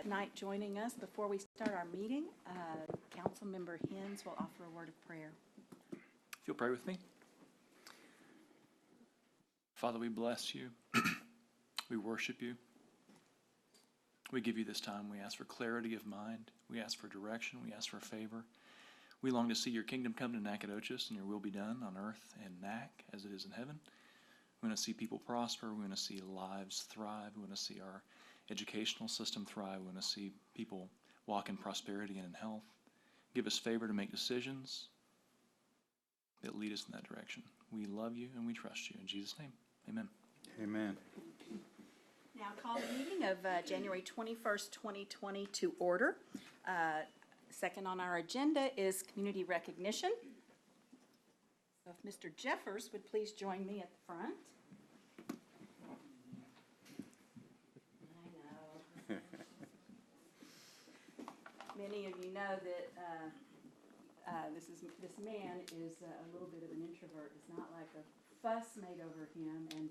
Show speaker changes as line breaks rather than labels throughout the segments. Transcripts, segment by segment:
tonight joining us. Before we start our meeting, Councilmember Hens will offer a word of prayer.
If you'll pray with me. Father, we bless you. We worship you. We give you this time. We ask for clarity of mind. We ask for direction. We ask for favor. We long to see your kingdom come to Nacogdoches and your will be done on earth and Nac as it is in heaven. We want to see people prosper. We want to see lives thrive. We want to see our educational system thrive. We want to see people walk in prosperity and in health. Give us favor to make decisions that lead us in that direction. We love you and we trust you. In Jesus' name, amen.
Amen.
Now call the meeting of January 21st, 2020 to order. Second on our agenda is community recognition. So if Mr. Jeffers would please join me at the front. I know. Many of you know that this man is a little bit of an introvert. It's not like a fuss made over him, and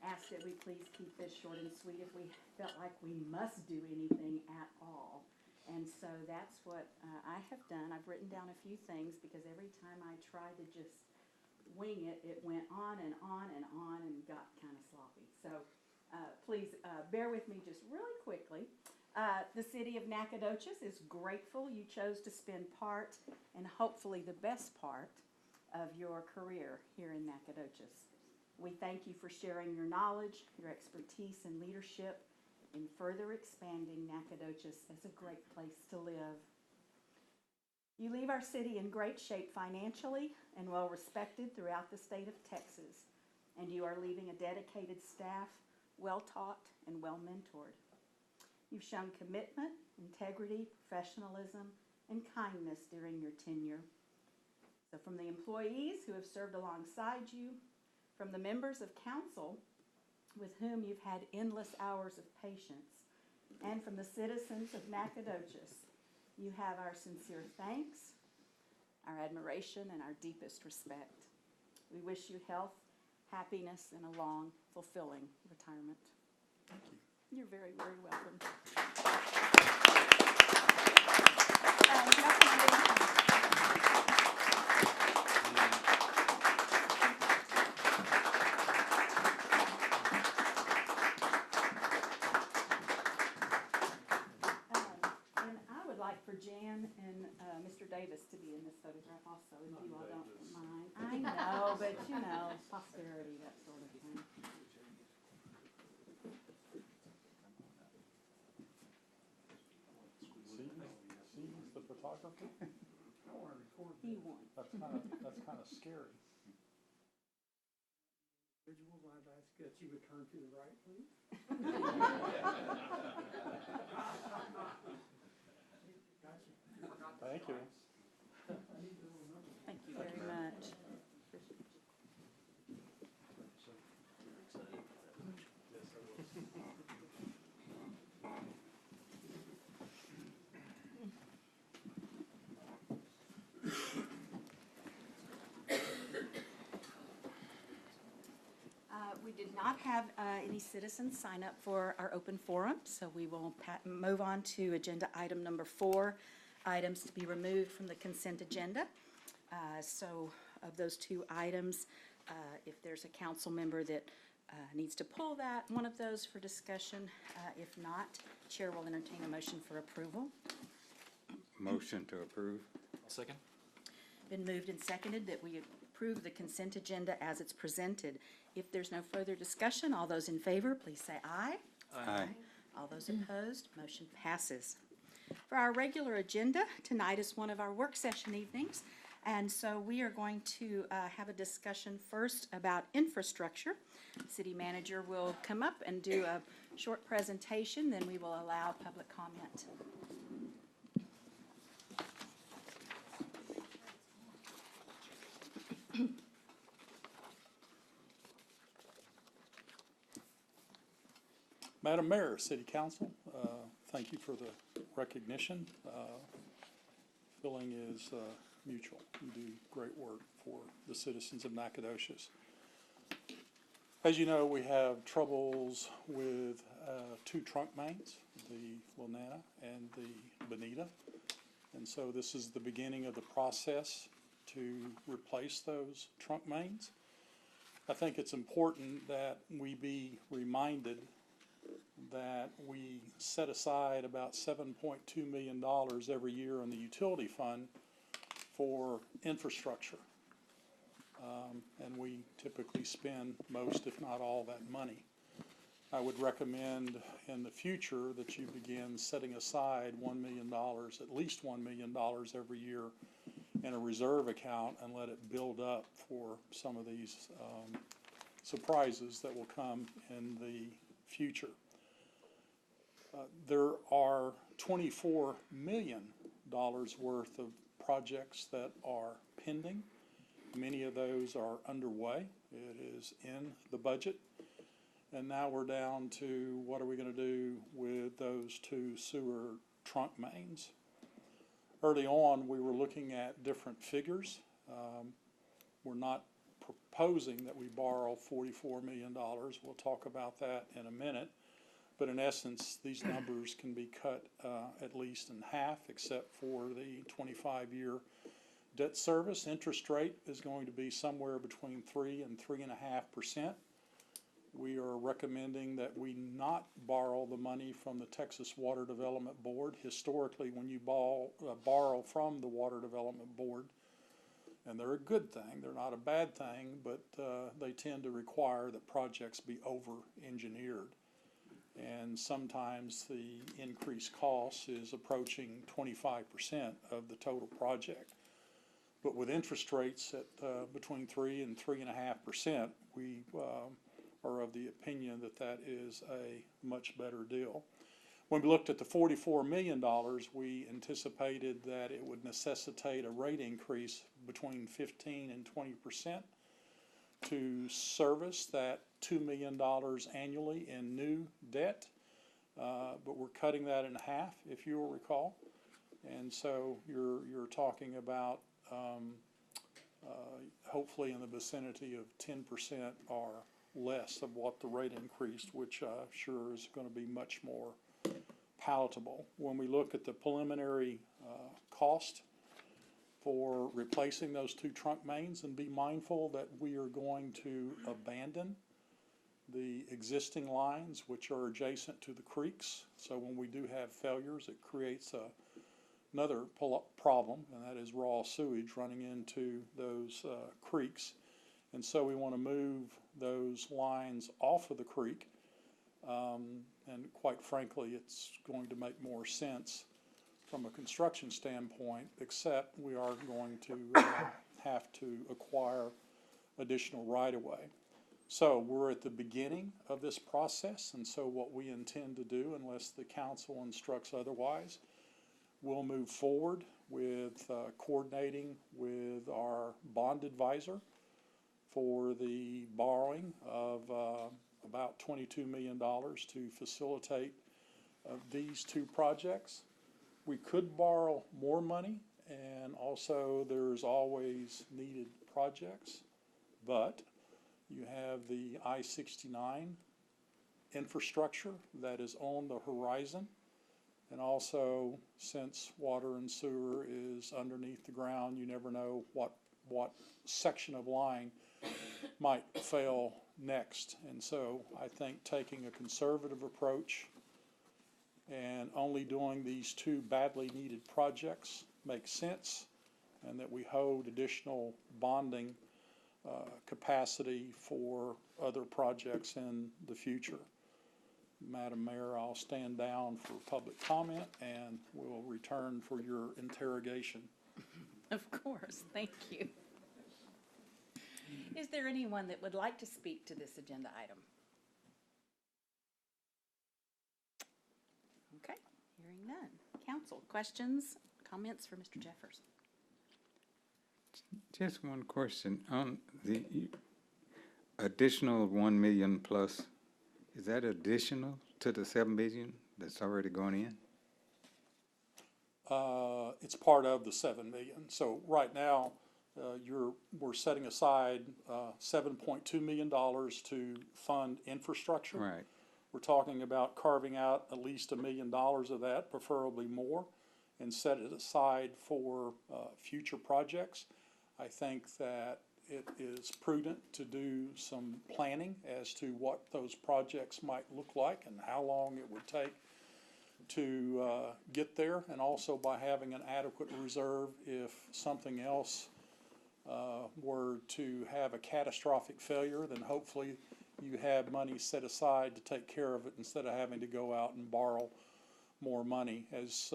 asked that we please keep this short and sweet if we felt like we must do anything at all. And so that's what I have done. I've written down a few things because every time I tried to just wing it, it went on and on and on and got kind of sloppy. So please bear with me just really quickly. The city of Nacogdoches is grateful you chose to spend part, and hopefully the best part, of your career here in Nacogdoches. We thank you for sharing your knowledge, your expertise, and leadership in further expanding Nacogdoches as a great place to live. You leave our city in great shape financially and well respected throughout the state of Texas, and you are leaving a dedicated staff, well taught and well mentored. You've shown commitment, integrity, professionalism, and kindness during your tenure. So from the employees who have served alongside you, from the members of council with whom you've had endless hours of patience, and from the citizens of Nacogdoches, you have our sincere thanks, our admiration, and our deepest respect. We wish you health, happiness, and a long, fulfilling retirement.
Thank you.
You're very, very welcome. For Jan and Mr. Davis to be in this photograph also, if you all don't mind. I know, but you know, posterity, that sort of thing.
He's the photographer?
I want to record
He won.
That's kind of scary.
visual. I'd ask that you would turn to the right, please.
Thank you.
Thank you very much. We did not have any citizens sign up for our open forum, so we will move on to agenda item number 4, items to be removed from the consent agenda. So of those 2 items, if there's a council member that needs to pull one of those for discussion, if not, Chair will entertain a motion for approval.
Motion to approve.
Second.
Been moved and seconded that we approve the consent agenda as it's presented. If there's no further discussion, all those in favor, please say aye.
Aye.
All those opposed, motion passes. For our regular agenda, tonight is one of our work session evenings, and so we are going to have a discussion first about infrastructure. City manager will come up and do a short presentation, then we will allow public comment.
Madam Mayor, City Council, thank you for the recognition. Billing is mutual. You do great work for the citizens of Nacogdoches. As you know, we have troubles with 2 trunk mains the Lunana and the Bonita. And so this is the beginning of the process to replace those trunk mains. I think it's important that we be reminded that we set aside about $7.2 million every year in the utility fund for infrastructure. And we typically spend most, if not all, that money. I would recommend in the future that you begin setting aside $1 million, at least $1 million every year in a reserve account, and let it build up for some of these surprises that will come in the future. There are $24 million worth of projects that are pending. Many of those are underway. It is in the budget. And now we're down to what are we going to do with those two sewer trunk mains. Early on, we were looking at different figures. We're not proposing that we borrow $44 million. We'll talk about that in a minute. But in essence, these numbers can be cut at least in half, except for the 25-year debt service. Interest rate is going to be somewhere between 3 and 3.5%. We are recommending that we not borrow the money from the Texas Water Development Board. Historically, when you borrow from the Water Development Board, and they're a good thing, they're not a bad thing, but they tend to require that projects be over-engineered. And sometimes the increased cost is approaching 25% of the total project. But with interest rates at between 3 and 3.5%, we are of the opinion that that is a much better deal. When we looked at the $44 million, we anticipated that it would necessitate a rate increase between 15 and 20% to service that $2 million annually in new debt. But we're cutting that in half, if you will recall. And so you're talking about hopefully in the vicinity of 10% or less of what the rate increased, which sure is going to be much more palatable. When we look at the preliminary cost for replacing those two trunk mains, and be mindful that we are going to abandon the existing lines which are adjacent to the creeks. So when we do have failures, it creates another problem, and that is raw sewage running into those creeks. And so we want to move those lines off of the creek. And quite frankly, it's going to make more sense from a construction standpoint, except we are going to have to acquire additional right-of-way. So we're at the beginning of this process, and so what we intend to do, unless the council instructs otherwise, we'll move forward with coordinating with our bond advisor for the borrowing of about $22 million to facilitate these two projects. We could borrow more money, and also there's always needed projects, but you have the I-69 infrastructure that is on the horizon, and also since water and sewer is underneath the ground, you never know what section of line might fail next. And so I think taking a conservative approach and only doing these two badly needed projects makes sense, and that we hold additional bonding capacity for other projects in the future. Madam Mayor, I'll stand down for public comment and we'll return for your interrogation.
Of course, thank you. Is there anyone that would like to speak to this agenda item? Okay, hearing none. Council, questions, comments for Mr. Jeffers?
Just one question on the additional 1 million plus. Is that additional to the 7 million that's already gone in?
It's part of the 7 million. So right now, we're setting aside $7.2 million to fund infrastructure.
Right.
We're talking about carving out at least $1 million of that, preferably more, and set it aside for future projects. I think that it is prudent to do some planning as to what those projects might look like and how long it would take to get there, and also by having an adequate reserve if something else were to have a catastrophic failure, then hopefully you have money set aside to take care of it instead of having to go out and borrow more money. As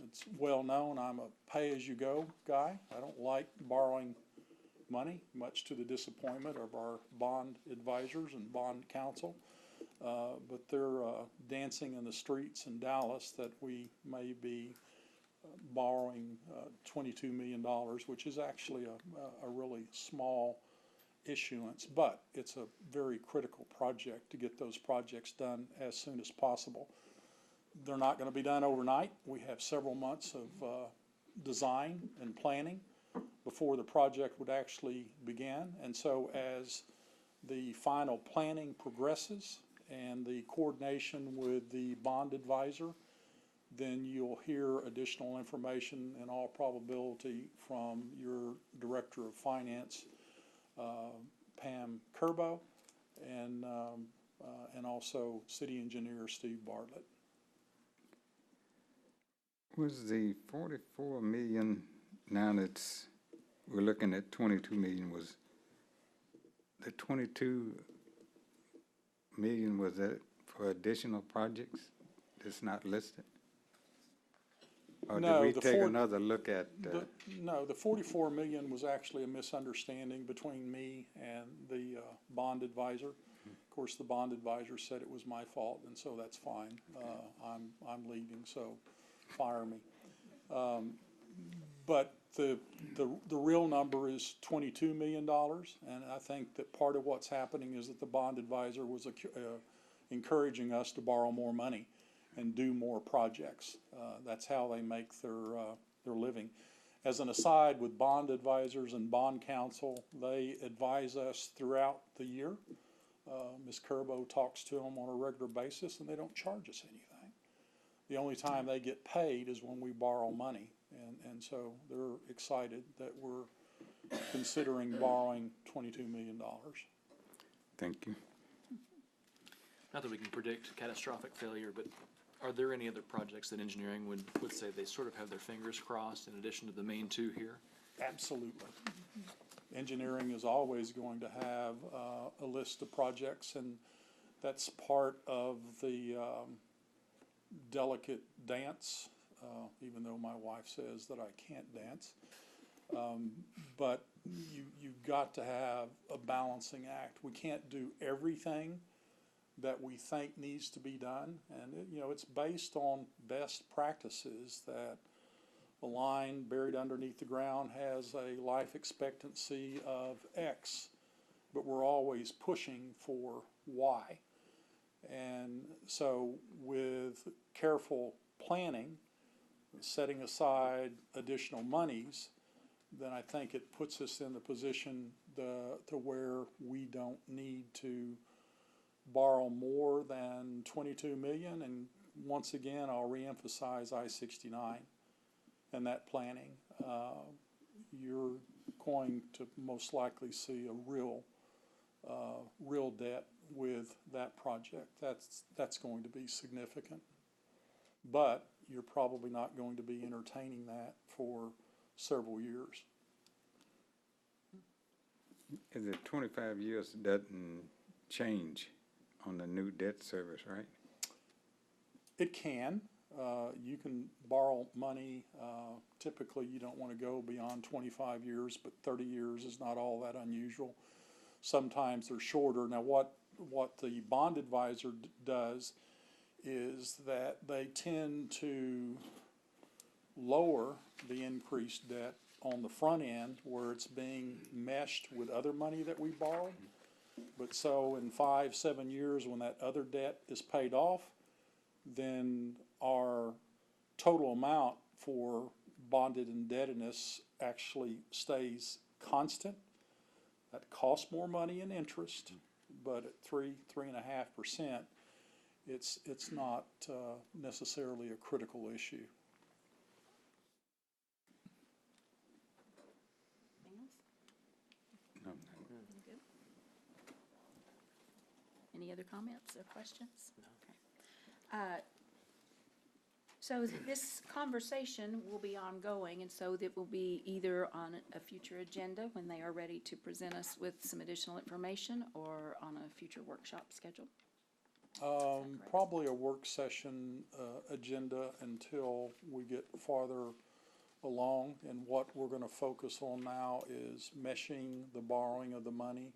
it's well known, I'm a pay-as-you-go guy. I don't like borrowing money, much to the disappointment of our bond advisors and bond counsel. But they're dancing in the streets in Dallas that we may be borrowing $22 million, which is actually a really small issuance, but it's a very critical project to get those projects done as soon as possible. They're not going to be done overnight. We have several months of design and planning before the project would actually begin. And so as the final planning progresses and the coordination with the bond advisor, then you'll hear additional information in all probability from your Director of Finance, Pam Kerbo, and also City Engineer Steve Bartlett.
Was the 44 million, now that's, we're looking at 22 million, was the 22 million, was that for additional projects that's not listed? Or did
No,
we
the
take
four-
another look at,
No, the 44 million was actually a misunderstanding between me and the bond advisor. Of course, the bond advisor said it was my fault, and so that's fine. I'm leaving, so fire me. But the real number is $22 million, and I think that part of what's happening is that the bond advisor was encouraging us to borrow more money and do more projects. That's how they make their living. As an aside, with bond advisors and bond counsel, they advise us throughout the year. Ms. Kerbo talks to them on a regular basis, and they don't charge us anything. The only time they get paid is when we borrow money, and so they're excited that we're considering borrowing $22 million.
thank you.
Not that we can predict catastrophic failure, but are there any other projects that engineering would say they sort of have their fingers crossed in addition to the main two here?
Absolutely. Engineering is always going to have a list of projects, and that's part of the delicate dance, even though my wife says that I can't dance. But you've got to have a balancing act. We can't do everything that we think needs to be done, and it's based on best practices that a line buried underneath the ground has a life expectancy of X, but we're always pushing for Y. And so with careful planning, setting aside additional monies, then I think it puts us in the position to where we don't need to borrow more than 22 million. And once again, I'll reemphasize I-69 and that planning. You're going to most likely see a real debt with that project. That's going to be significant. But you're probably not going to be entertaining that for several years.
Is it 25 years doesn't change on the new debt service, right?
It can. You can borrow money. Typically, you don't want to go beyond 25 years, but 30 years is not all that unusual. Sometimes they're shorter. Now, what the bond advisor does is that they tend to lower the increased debt on the front end where it's being meshed with other money that we borrowed. But so in 5-7 years, when that other debt is paid off, then our total amount for bonded indebtedness actually stays constant. That costs more money in interest, but at 3.5%, it's not necessarily a critical issue.
Anything else?
No,
You good? Any other comments or questions? Okay. So this conversation will be ongoing, and so that will be either on a future agenda when they are ready to present us with some additional information, or on a future workshop schedule. correct?
Probably a work session agenda until we get farther along. And what we're going to focus on now is meshing the borrowing of the money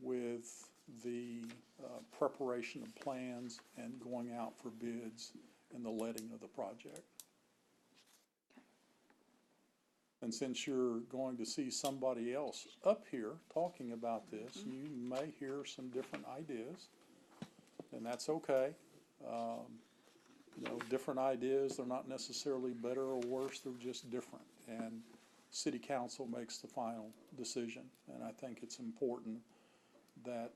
with the preparation of plans and going out for bids and the letting of the project. And since you're going to see somebody else up here talking about this, you may hear some different ideas, and that's okay. Different ideas, they're not necessarily better or worse, they're just different. And city council makes the final decision, and I think it's important that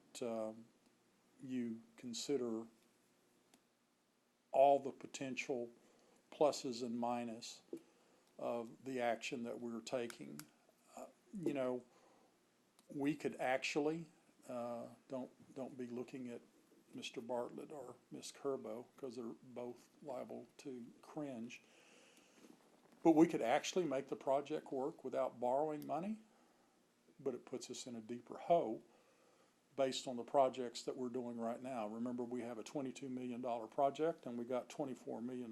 you consider all the potential pluses and minuses of the action that we're taking. We could actually, don't be looking at Mr. Bartlett or Ms. Kerbo, because they're both liable to cringe. But we could actually make the project work without borrowing money, but it puts us in a deeper hole based on the projects that we're doing right now. Remember, we have a $22 million project, and we got $24 million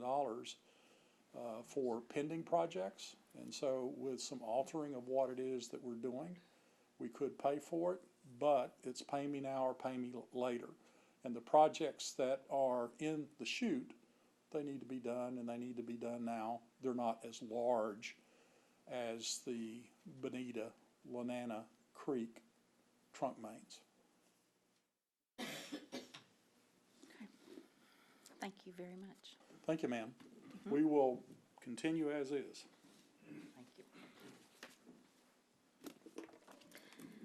for pending projects. And so with some altering of what it is that we're doing, we could pay for it, but it's pay me now or pay me later. And the projects that are in the chute, they need to be done, and they need to be done now. They're not as large as the Bonita, Lanana Creek trunk mains.
Thank you very much.
Thank you, ma'am. We will continue as is.
Thank you.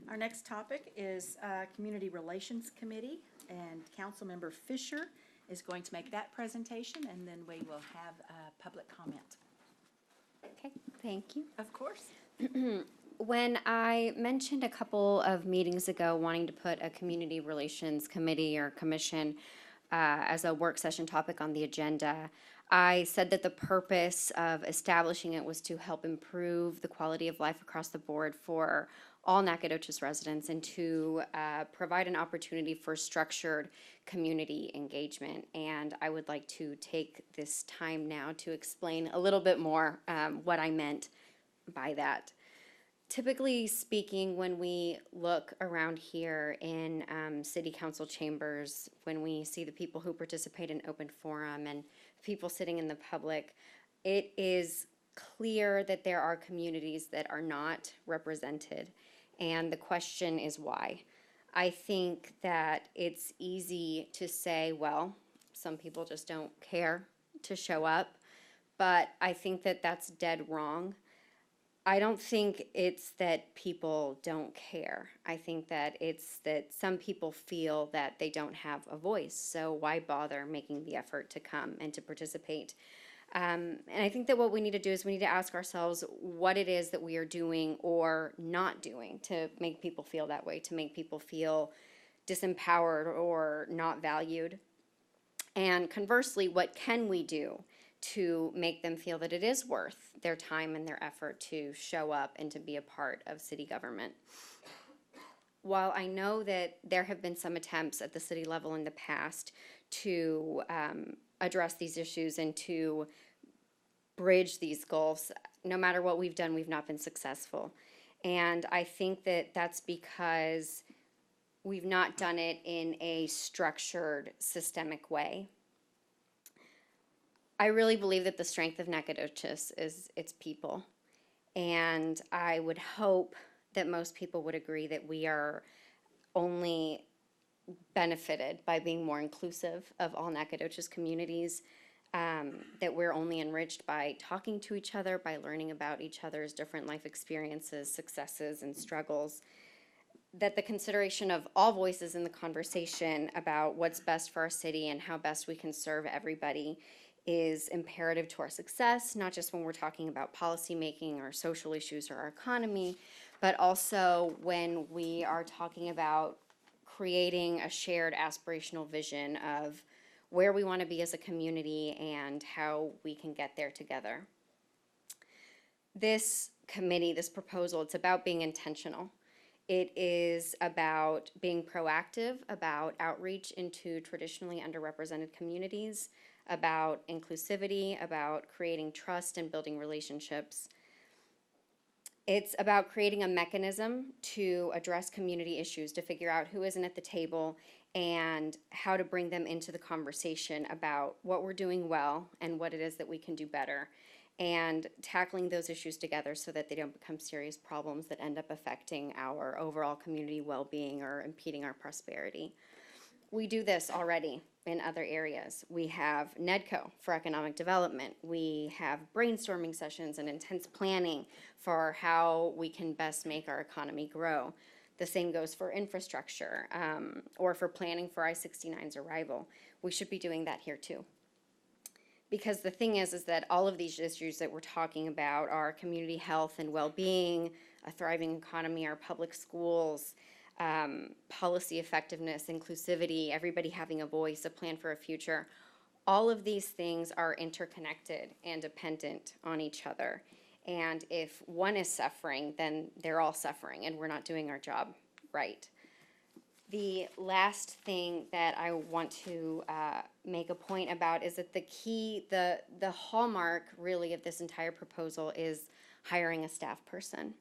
Our next topic is Community Relations Committee, and Councilmember Fisher is going to make that presentation, and then we will have public comment.
Okay, thank you.
Of course.
When I mentioned a couple of meetings ago wanting to put a community relations committee or commission as a work session topic on the agenda, I said that the purpose of establishing it was to help improve the quality of life across the board for all Nacogdoches residents, and to provide an opportunity for structured community engagement. And I would like to take this time now to explain a little bit more what I meant by that. Typically speaking, when we look around here in city council chambers, when we see the people who participate in open forum and people sitting in the public, it is clear that there are communities that are not represented. And the question is why. I think that it's easy to say, well, some people just don't care to show up, but I think that that's dead wrong. I don't think it's that people don't care. I think that it's that some people feel that they don't have a voice, so why bother making the effort to come and to participate? And I think that what we need to do is we need to ask ourselves what it is that we are doing or not doing to make people feel that way, to make people feel disempowered or not valued. And conversely, what can we do to make them feel that it is worth their time and their effort to show up and to be a part of city government? While I know that there have been some attempts at the city level in the past to address these issues and to bridge these gulfs, no matter what we've done, we've not been successful. And I think that that's because we've not done it in a structured, systemic way. I really believe that the strength of Nacogdoches is its people. And I would hope that most people would agree that we are only benefited by being more inclusive of all Nacogdoches communities, that we're only enriched by talking to each other, by learning about each other's different life experiences, successes, and struggles. that the consideration of all voices in the conversation about what's best for our city and how best we can serve everybody is imperative to our success, not just when we're talking about policymaking or social issues or our economy, but also when we are talking about creating a shared aspirational vision of where we want to be as a community and how we can get there together. This committee, this proposal, it's about being intentional. It is about being proactive, about outreach into traditionally underrepresented communities, about inclusivity, about creating trust and building relationships. It's about creating a mechanism to address community issues, to figure out who isn't at the table and how to bring them into the conversation about what we're doing well and what it is that we can do better, and tackling those issues together so that they don't become serious problems that end up affecting our overall community well-being or impeding our prosperity. We do this already in other areas. We have NEDCO for economic development. We have brainstorming sessions and intense planning for how we can best make our economy grow. The same goes for infrastructure or for planning for I-69's arrival. We should be doing that here too. Because the thing is that all of these issues that we're talking about are community health and well-being, a thriving economy, our public schools, policy effectiveness, inclusivity, everybody having a voice, a plan for a future. All of these things are interconnected and dependent on each other. And if one is suffering, then they're all suffering and we're not doing our job right. The last thing that I want to make a point about is that the key, the hallmark really of this entire proposal is hiring a staff person.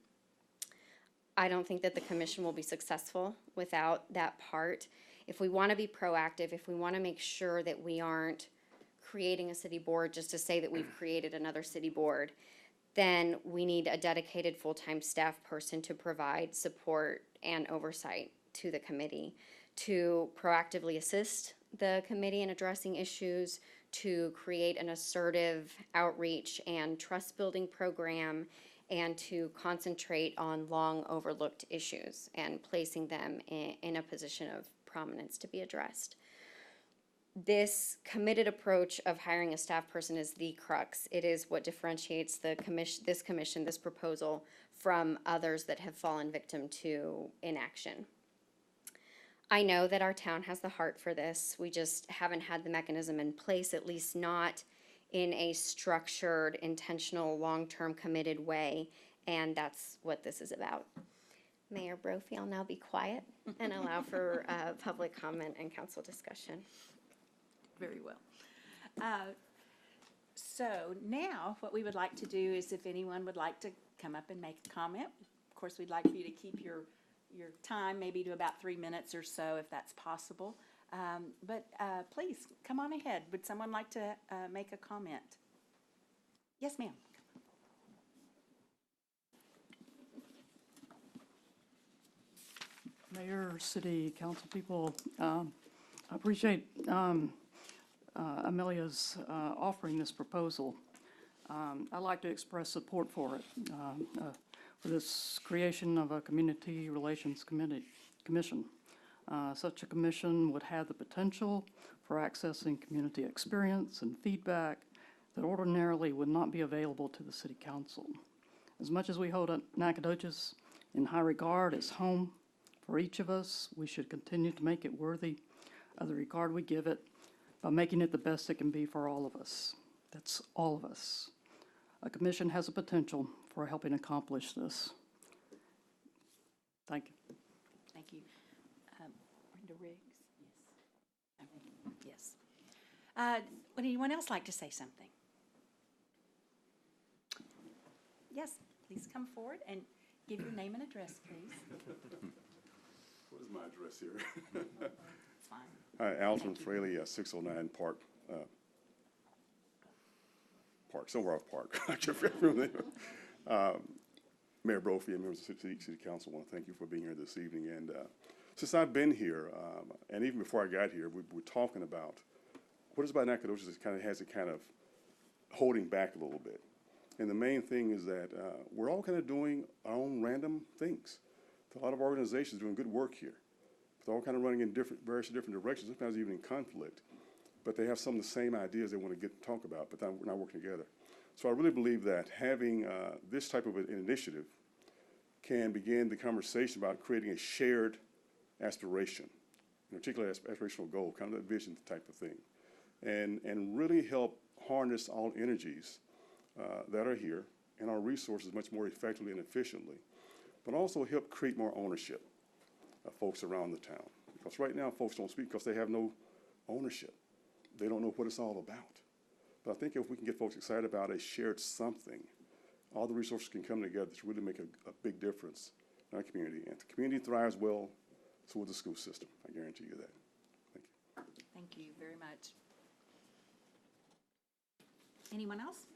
I don't think that the commission will be successful without that part. If we want to be proactive, if we want to make sure that we aren't creating a city board just to say that we've created another city board, then we need a dedicated full-time staff person to provide support and oversight to the committee, to proactively assist the committee in addressing issues, to create an assertive outreach and trust-building program, and to concentrate on long overlooked issues and placing them in a position of prominence to be addressed. This committed approach of hiring a staff person is the crux. It is what differentiates the this proposal from others that have fallen victim to inaction. I know that our town has the heart for this. We just haven't had the mechanism in place, at least not in a structured, intentional, long-term committed way, and that's what this is about. Mayor Brophy, I'll now be quiet and allow for public comment and council discussion.
Very well. So now what we would like to do is if anyone would like to come up and make a comment, of course, we'd like for you to keep your time maybe to about 3 minutes or so if that's possible. But please come on ahead. Would someone like to make a comment? Yes, ma'am.
Mayor, city council people, I appreciate Amelia's offering this proposal. I'd like to express support for it, for this creation of a community relations commission. Such a commission would have the potential for accessing community experience and feedback that ordinarily would not be available to the city council. As much as we hold Nacogdoches in high regard as home for each of us, we should continue to make it worthy of the regard we give it by making it the best it can be for all of us. That's all of us. A commission has a potential for helping accomplish this. Thank you.
Thank you. Brenda Riggs? Yes. Okay. Yes. Would anyone else like to say something? Yes, please come forward and give your name and address, please.
What is my address here?
It's fine.
Hi, Alton Fraley, 609 Park, somewhere off Park. I can't remember the name. Mayor Brophy and members of the City Council, I want to thank you for being here this evening. And since I've been here, and even before I got here, we were talking about what is about Nacogdoches that kind of has it kind of holding back a little bit. And the main thing is that we're all kind of doing our own random things A lot of organizations doing good work here. They're all kind of running in various different directions, sometimes even in conflict. But they have some of the same ideas they want to talk about, but we're not working together. So I really believe that having this type of an initiative can begin the conversation about creating a shared aspiration, in particular aspirational goal, kind of that vision type of thing, and really help harness all energies that are here and our resources much more effectively and efficiently, but also help create more ownership of folks around the town. Because right now, folks don't speak because they have no ownership. They don't know what it's all about. But I think if we can get folks excited about a shared something, all the resources can come together to really make a big difference in our community. And if the community thrives well, so will the school system. I guarantee you that. Thank you.
Thank you very much. Anyone else?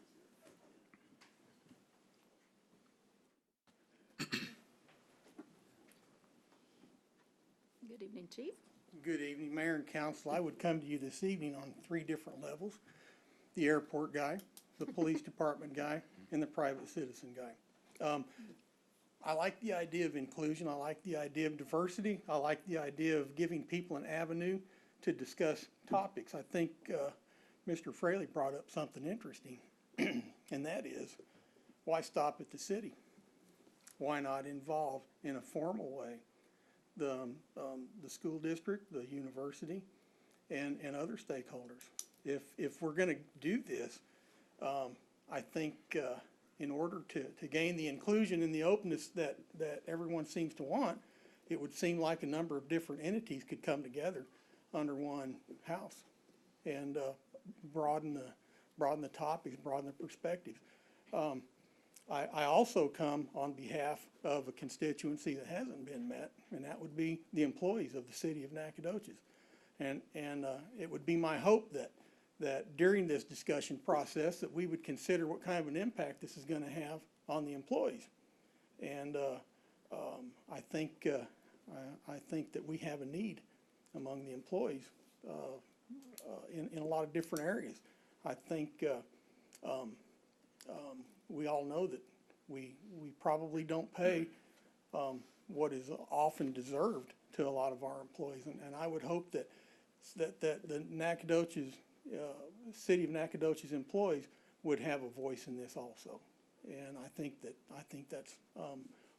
Good evening, Chief.
Good evening, Mayor and Council. I would come to you this evening on 3 different levels: the airport guy, the police department guy, and the private citizen guy. I like the idea of inclusion. I like the idea of diversity. I like the idea of giving people an avenue to discuss topics. I think Mr. Fraley brought up something interesting, and that is, why stop at the city? Why not involve in a formal way the school district, the university, and other stakeholders? If we're going to do this, I think in order to gain the inclusion and the openness that everyone seems to want, it would seem like a number of different entities could come together under one house and broaden the topics, broaden the perspectives. I also come on behalf of a constituency that hasn't been met, and that would be the employees of the city of Nacogdoches. And it would be my hope that during this discussion process that we would consider what kind of an impact this is going to have on the employees. And I think that we have a need among the employees in a lot of different areas. I think we all know that we probably don't pay what is often deserved to a lot of our employees, and I would hope that the Nacogdoches, city of Nacogdoches employees would have a voice in this also. And I think that's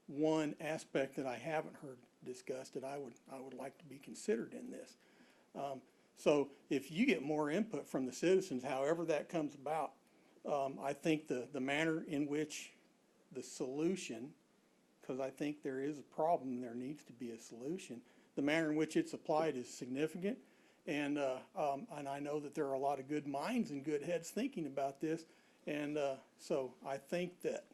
one aspect that I haven't heard discussed that I would like to be considered in this. So if you get more input from the citizens, however that comes about, I think the manner in which the solution, because I think there is a problem and there needs to be a solution, the manner in which it's applied is significant. And I know that there are a lot of good minds and good heads thinking about this. And so I think that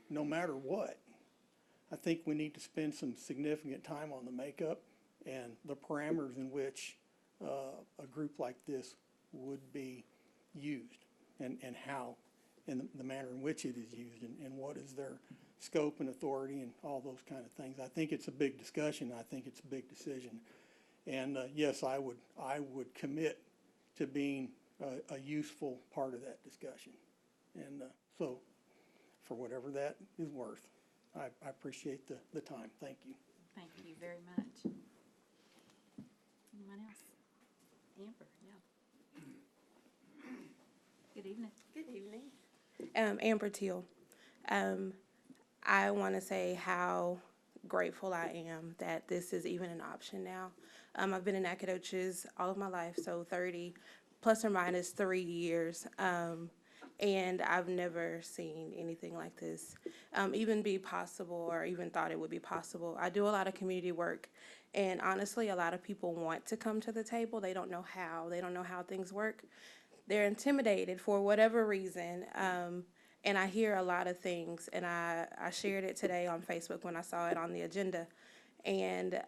no matter what, I think we need to spend some significant time on the makeup and the parameters in which a group like this would be used, and how, and the manner in which it is used, and what is their scope and authority and all those kind of things. I think it's a big discussion. I think it's a big decision. And yes, I would commit to being a useful part of that discussion. And so for whatever that is worth, I appreciate the time. Thank you.
Thank you very much. Anyone else? Amber, yeah. Good evening.
Good evening. Amber Teal. I want to say how grateful I am that this is even an option now. I've been in Nacogdoches all of my life, so 30 plus or minus 3 years, and I've never seen anything like this even be possible, or even thought it would be possible. I do a lot of community work, and honestly, a lot of people want to come to the table. They don't know how. They don't know how things work. They're intimidated for whatever reason. And I hear a lot of things, and I shared it today on Facebook when I saw it on the agenda, and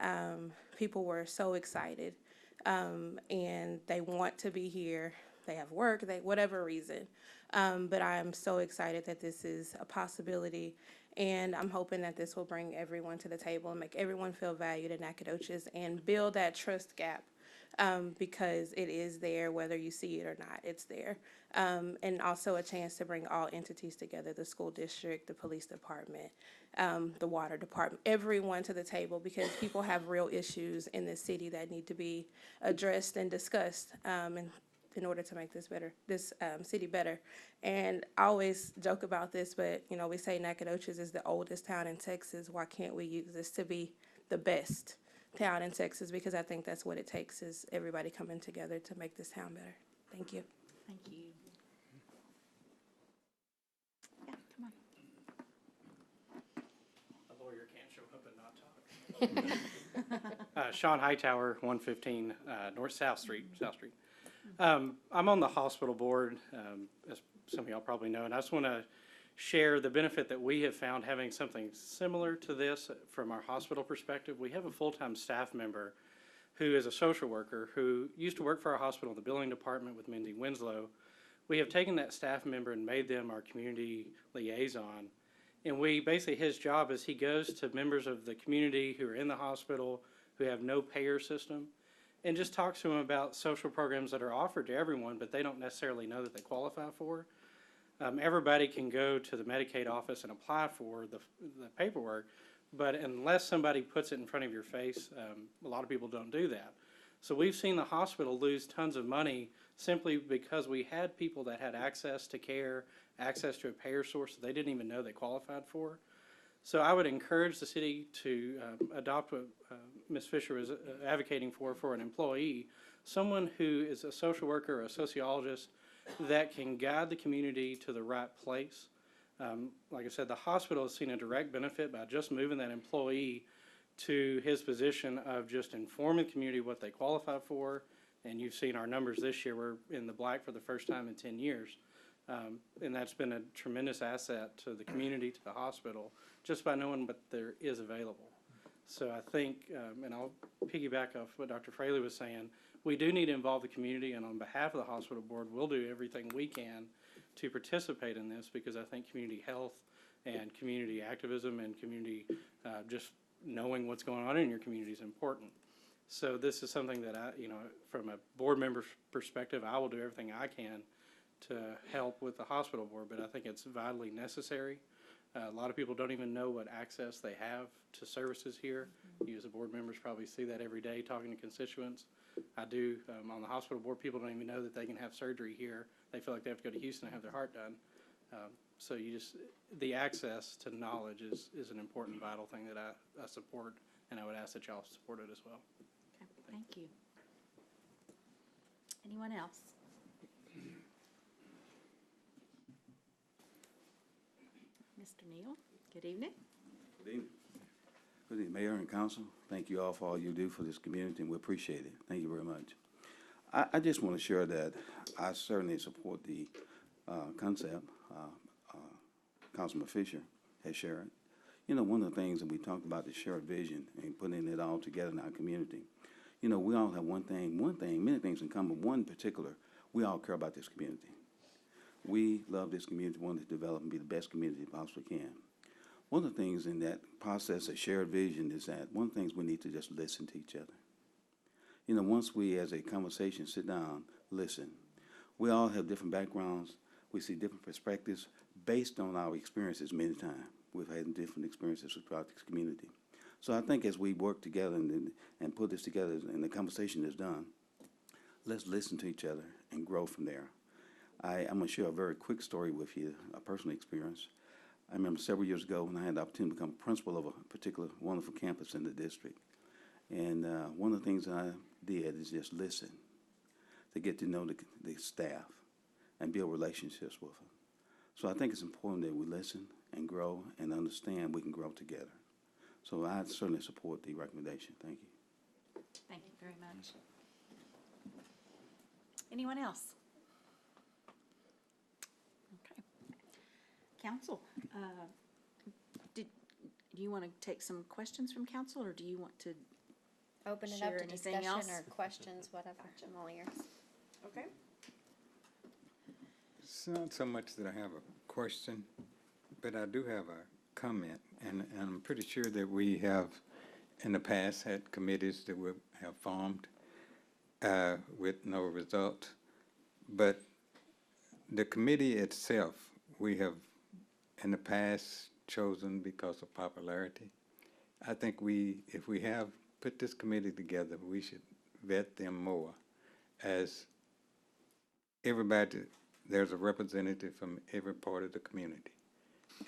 people were so excited, and they want to be here. They have work, whatever reason, but I'm so excited that this is a possibility, and I'm hoping that this will bring everyone to the table and make everyone feel valued in Nacogdoches and build that trust gap because it is there, whether you see it or not, it's there. And also a chance to bring all entities together, the school district, the police department, the water department, everyone to the table, because people have real issues in this city that need to be addressed and discussed, and in order to make this better, this city better. And I always joke about this, but you know, we say Nacogdoches is the oldest town in Texas. Why can't we use this to be the best town in Texas? Because I think that's what it takes, is everybody coming together to make this town better. Thank you.
Thank you. Yeah, come on.
A lawyer can't show up and not talk. Sean Hightower, 115 South Street. I'm on the hospital board, as some of y'all probably know, and I just want to share the benefit that we have found having something similar to this from our hospital perspective. We have a full-time staff member who is a social worker who used to work for our hospital in the billing department with Mindy Winslow. We have taken that staff member and made them our community liaison. And his job is he goes to members of the community who are in the hospital, who have no payer system, and just talks to them about social programs that are offered to everyone, but they don't necessarily know that they qualify for. Everybody can go to the Medicaid office and apply for the paperwork, but unless somebody puts it in front of your face, a lot of people don't do that. So we've seen the hospital lose tons of money simply because we had people that had access to care, access to a payer source that they didn't even know they qualified for. So I would encourage the city to adopt what Ms. Fisher was advocating for an employee, someone who is a social worker or a sociologist that can guide the community to the right place. Like I said, the hospital has seen a direct benefit by just moving that employee to his position of just informing the community what they qualify for. And you've seen our numbers this year, we're in the black for the first time in 10 years. And that's been a tremendous asset to the community, to the hospital, just by knowing what there is available. So I think, and I'll piggyback off what Dr. Fraley was saying, we do need to involve the community, and on behalf of the hospital board, we'll do everything we can to participate in this, because I think community health and community activism and community just knowing what's going on in your community is important. So this is something that from a board member's perspective, I will do everything I can to help with the hospital board, but I think it's vitally necessary. A lot of people don't even know what access they have to services here. You as a board members probably see that every day talking to constituents. I do on the hospital board, people don't even know that they can have surgery here. They feel like they have to go to Houston and have their heart done. So the access to knowledge is an important, vital thing that I support, and I would ask that y'all support it as well.
Okay, thank you. Anyone else? Mr. Neal, good evening.
Good evening. Good evening, Mayor and Council. Thank you all for all you do for this community, and we appreciate it. Thank you very much. I just want to share that I certainly support the concept Councilman Fisher has shared. You know, one of the things that we talked about, the shared vision and putting it all together in our community. You know, we all have many things in common. One particular, we all care about this community. We love this community, want to develop and be the best community we possibly can. One of the things in that process of shared vision is that one of the things we need to just listen to each other. You know, once we as a conversation sit down, listen, we all have different backgrounds. We see different perspectives based on our experiences many times. We've had different experiences throughout this community. So I think as we work together and put this together and the conversation is done, let's listen to each other and grow from there. I'm going to share a very quick story with you, a personal experience. I remember several years ago when I had the opportunity to become principal of a particular wonderful campus in the district. And one of the things that I did is just listen, to get to know the staff and build relationships with them. So I think it's important that we listen and grow and understand we can grow together. So I certainly support the recommendation. Thank you.
Thank you very much. Anyone else? Okay. Council, do you want to take some questions from council, or do you want to
Open it up
share
to
anything
discussion
else?
or questions, whatever. I'm all ears.
Okay.
It's not so much that I have a question, but I do have a comment, and I'm pretty sure that we have in the past had committees that we have formed, with no result. But the committee itself, we have in the past chosen because of popularity. I think if we have put this committee together, we should vet them more as everybody, there's a representative from every part of the community.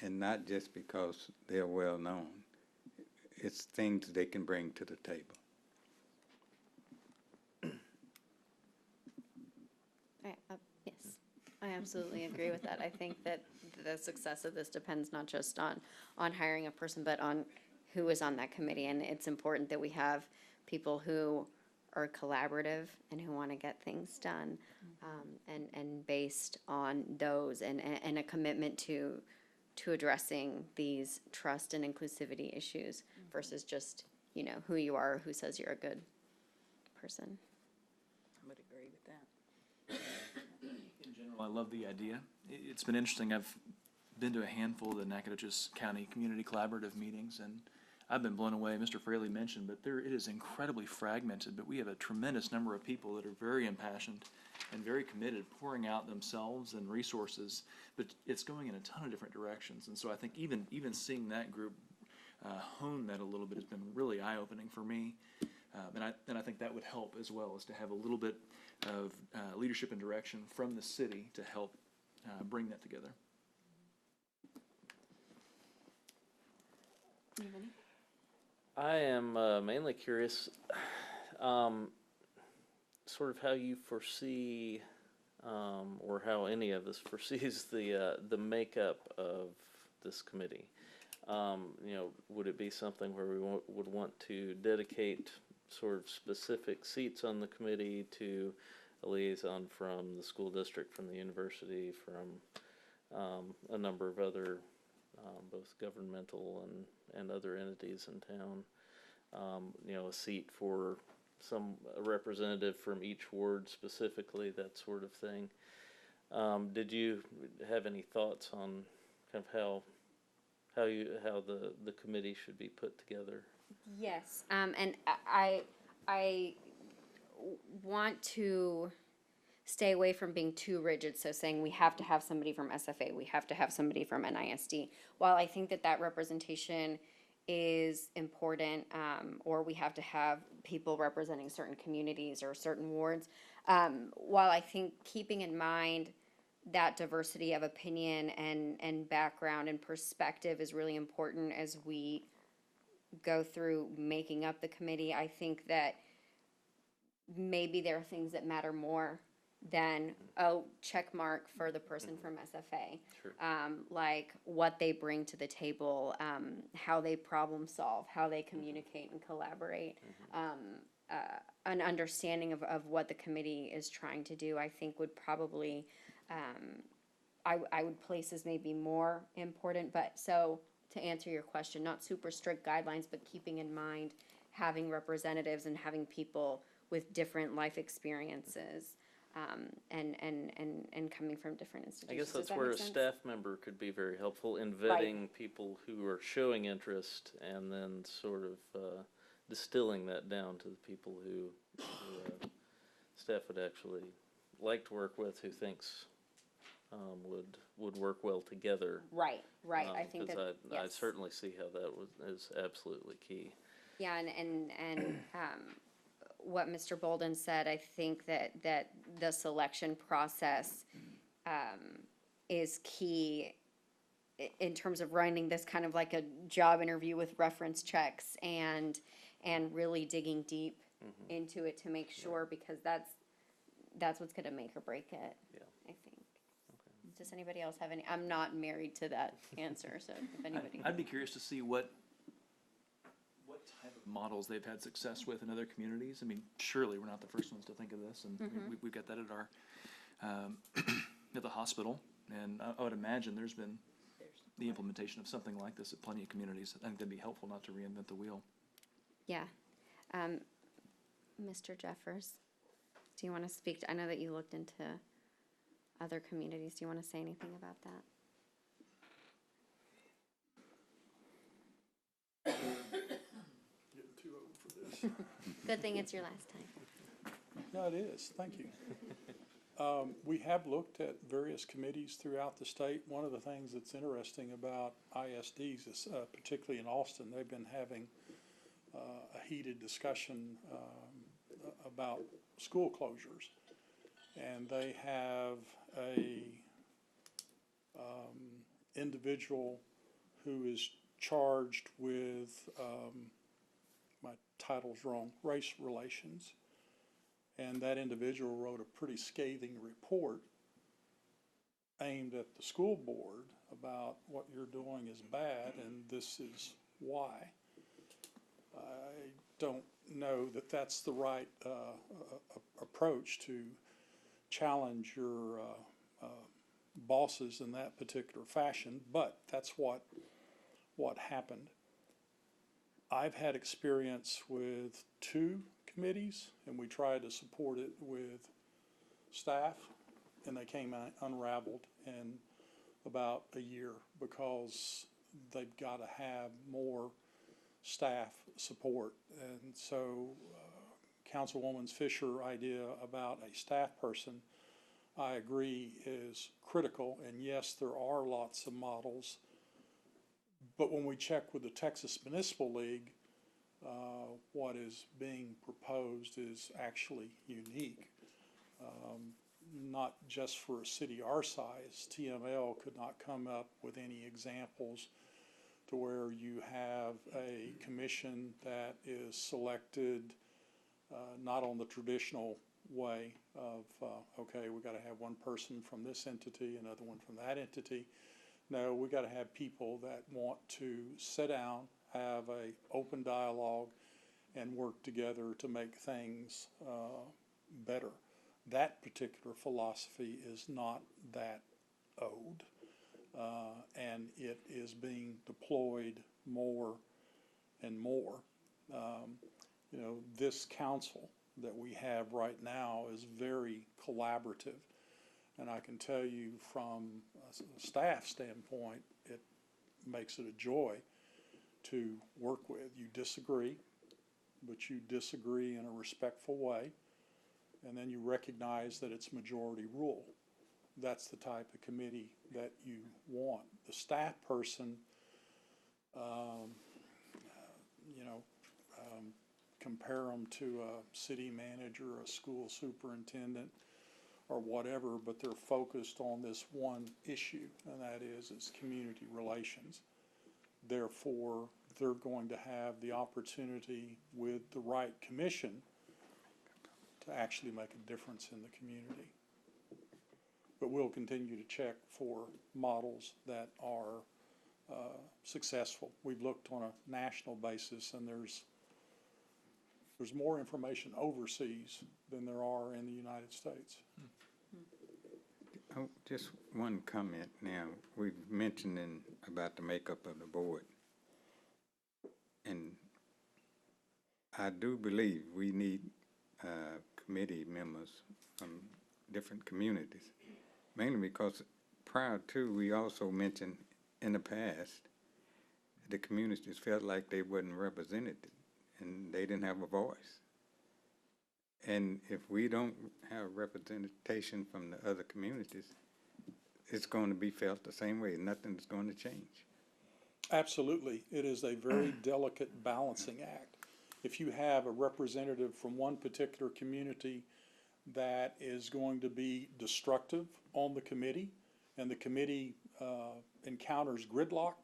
And not just because they're well-known. It's things they can bring to the table.
Yes, I absolutely agree with that. I think that the success of this depends not just on hiring a person, but on who is on that committee. And it's important that we have people who are collaborative and who want to get things done, and based on those and a commitment to addressing these trust and inclusivity issues versus just, who you are, who says you're a good person.
I would agree with that.
In general, I love the idea. It's been interesting. I've been to a handful of the Nacogdoches County Community Collaborative meetings, and I've been blown away. Mr. Fraley mentioned, but it is incredibly fragmented, but we have a tremendous number of people that are very impassioned and very committed, pouring out themselves and resources, but it's going in a ton of different directions. And so I think even seeing that group hone that a little bit has been really eye-opening for me. And I think that would help as well, as to have a little bit of leadership and direction from the city to help bring that together.
I am mainly curious, sort of how you foresee, or how any of us foresees the makeup of this committee. Would it be something where we would want to dedicate sort of specific seats on the committee to a liaison from the school district, from the university, from a number of other both governmental and other entities in town? A seat for a representative from each ward specifically, that sort of thing. Did you have any thoughts on kind of how the committee should be put together?
Yes, and I want to stay away from being too rigid, so saying we have to have somebody from SFA, we have to have somebody from NISD. While I think that representation is important, or we have to have people representing certain communities or certain wards, while I think keeping in mind that diversity of opinion and background and perspective is really important as we go through making up the committee, I think that maybe there are things that matter more than check mark for the person from SFA.
Sure.
Like what they bring to the table, how they problem solve, how they communicate and collaborate, an understanding of what the committee is trying to do, I think would probably, I would place as maybe more important. But so to answer your question, not super strict guidelines, but keeping in mind having representatives and having people with different life experiences. And coming from different institutions.
I guess
Does
that's
that
where a
make sense?
staff member could be very helpful in vetting
Right.
people who are showing interest, and then sort of distilling that down to the people who staff would actually like to work with, who thinks would work well together.
Right. I think that,
Because I
yes.
certainly see how that is absolutely key.
Yeah, and what Mr. Bolden said, I think that the selection process is key in terms of running this kind of like a job interview with reference checks and really digging deep into it to make sure, because that's what's gonna make or break it,
Yeah.
I think. Does anybody else have any? I'm not married to that answer, so if anybody.
I'd be curious to see what type of models they've had success with in other communities. I mean, surely we're not the first ones to think of this, and we've got that at our at the hospital. And I would imagine there's been the implementation of something like this at plenty of communities. I think that'd be helpful, not to reinvent the wheel.
Yeah. Mr. Jeffers, do you want to speak? I know that you looked into other communities. Do you want to say anything about that?
Getting too old for this.
Good thing it's your last time.
Yeah, it is. Thank you. We have looked at various committees throughout the state. One of the things that's interesting about ISDs is, particularly in Austin, they've been having a heated discussion about school closures. And they have a individual who is charged with, my title's wrong, race relations. And that individual wrote a pretty scathing report aimed at the school board about what you're doing is bad and this is why. I don't know that that's the right approach to challenge your bosses in that particular fashion, but that's what happened. I've had experience with 2 committees, and we tried to support it with staff, and they came out unraveled in about a year because they've got to have more staff support. And so Councilwoman Fisher's idea about a staff person, I agree, is critical. And yes, there are lots of models. But when we check with the Texas Municipal League, what is being proposed is actually unique. Not just for a city our size. TML could not come up with any examples to where you have a commission that is selected not on the traditional way of, okay, we got to have one person from this entity, another one from that entity. No, we got to have people that want to sit down, have a open dialogue, and work together to make things better. That particular philosophy is not that old, and it is being deployed more and more. You know, this council that we have right now is very collaborative, and I can tell you from a staff standpoint, it makes it a joy to work with. You disagree, but you disagree in a respectful way, and then you recognize that it's majority rule. That's the type of committee that you want. The staff person, you know, compare them to a city manager, a school superintendent, or whatever, but they're focused on this one issue, and that is community relations. Therefore, they're going to have the opportunity with the right commission to actually make a difference in the community. But we'll continue to check for models that are successful. We've looked on a national basis, and there's more information overseas than there are in the United States.
Oh, just one comment now. We've mentioned about the makeup of the board. And I do believe we need committee members from different communities, mainly because prior to, we also mentioned in the past, the communities felt like they wasn't represented and they didn't have a voice. And if we don't have representation from the other communities, it's going to be felt the same way. Nothing's going to change.
Absolutely. It is a very delicate balancing act. If you have a representative from one particular community that is going to be destructive on the committee, and the committee encounters gridlock,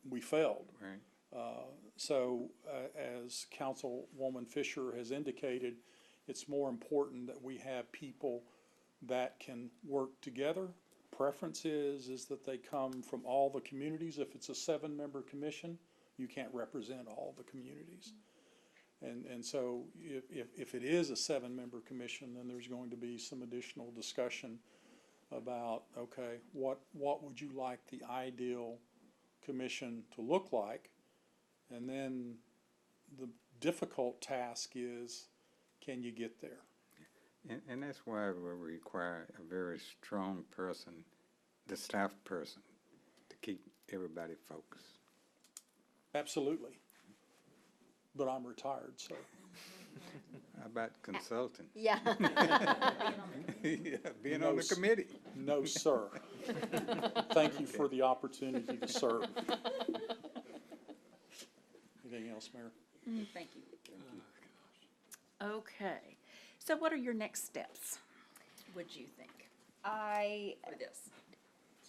we failed.
Right.
So as Councilwoman Fisher has indicated, it's more important that we have people that can work together. Preference is that they come from all the communities. If it's a 7-member commission, you can't represent all the communities. And so if it is a 7-member commission, then there's going to be some additional discussion about, okay, what would you like the ideal commission to look like? And then the difficult task is, can you get there?
And that's why we require a very strong person, the staff person, to keep everybody focused.
Absolutely. But I'm retired, so.
How about consulting?
Yeah.
Yeah, being on the committee.
No, sir. Thank you for the opportunity to serve. Anything else, Mayor?
Thank you. Okay, so what are your next steps, would you think, for this?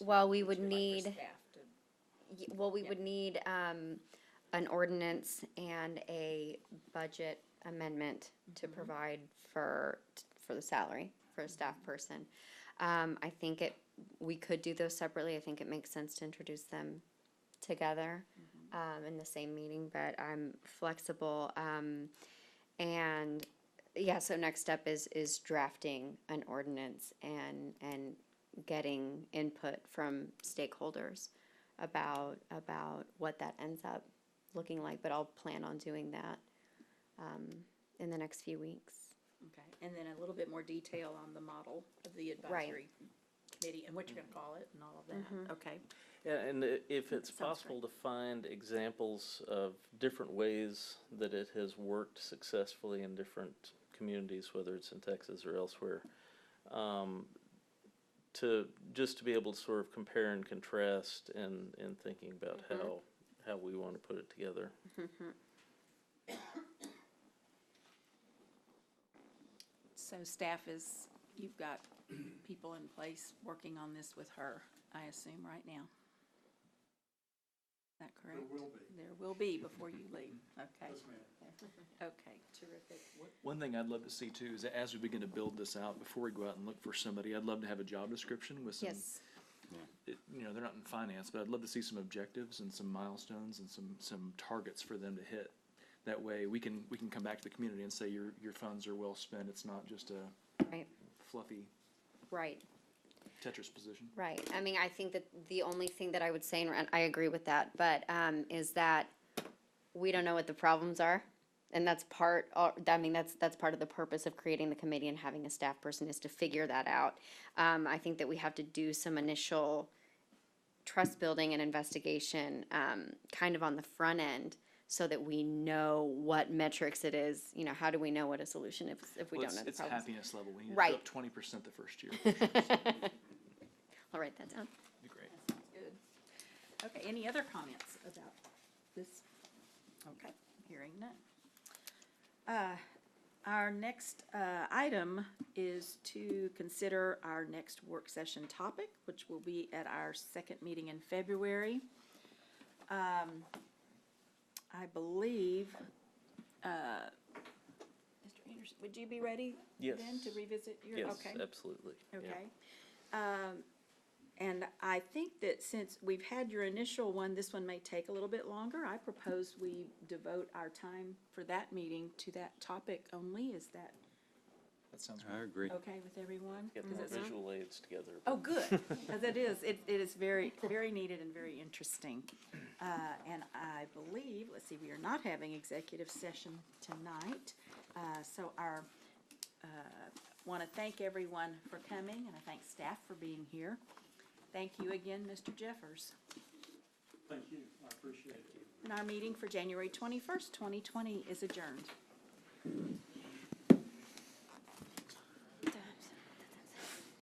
Well, we would
Would you like
need.
for staff to-
Well, we would need an ordinance and a budget amendment to provide for the salary for a staff person. I think we could do those separately. I think it makes sense to introduce them together in the same meeting, but I'm flexible. And yeah, so next step is drafting an ordinance and getting input from stakeholders about what that ends up looking like, but I'll plan on doing that in the next few weeks.
Okay, and then a little bit more detail on the model of the advisory committee and what you're gonna call it and all of that, okay?
Yeah, and if it's
Sounds
possible to find examples of different ways that it has worked successfully in different communities, whether it's in Texas or elsewhere, to be able to sort of compare and contrast in thinking about how we want to put it together.
So staff you've got people in place working on this with her, I assume, right now? Is that correct?
There will be.
There will be before you leave, okay. Okay, terrific.
One thing I'd love to see too is that as we begin to build this out, before we go out and look for somebody, I'd love to have a job description with some,
Yes.
they're not in finance, but I'd love to see some objectives and some milestones and some targets for them to hit. That way we can come back to the community and say your funds are well spent. It's not just a
Right.
fluffy
Right.
Tetris position.
Right. I mean, I think that the only thing that I would say, and I agree with that, but is that we don't know what the problems are. And that's part of the purpose of creating the committee and having a staff person is to figure that out. I think that we have to do some initial trust building and investigation kind of on the front end so that we know what metrics it is. You know, how do we know what a solution is if we don't know the
It's
problems?
happiness level. We need to
Right.
go up 20% the first year.
I'll write that down.
Be great.
Sounds good. Okay, any other comments about this? Okay, hearing none. Our next item is to consider our next work session topic, which will be at our second meeting in February. I believe, Mr. Anderson, would you be ready
Yes.
then to revisit your?
Yes,
Okay.
absolutely. yeah.
Okay. And I think that since we've had your initial one, this one may take a little bit longer. I propose we devote our time for that meeting to that topic only. Is that
That sounds
I
great.
agree.
okay with everyone?
Get
Does
more
it sound-
visual aids together.
Oh, good, because it is very, very needed and very interesting. And I believe, let's see, we are not having executive session tonight. So want to thank everyone for coming, and I thank staff for being here. Thank you again, Mr. Jeffers.
Thank you, I appreciate it.
And our meeting for January 21st, 2020 is adjourned.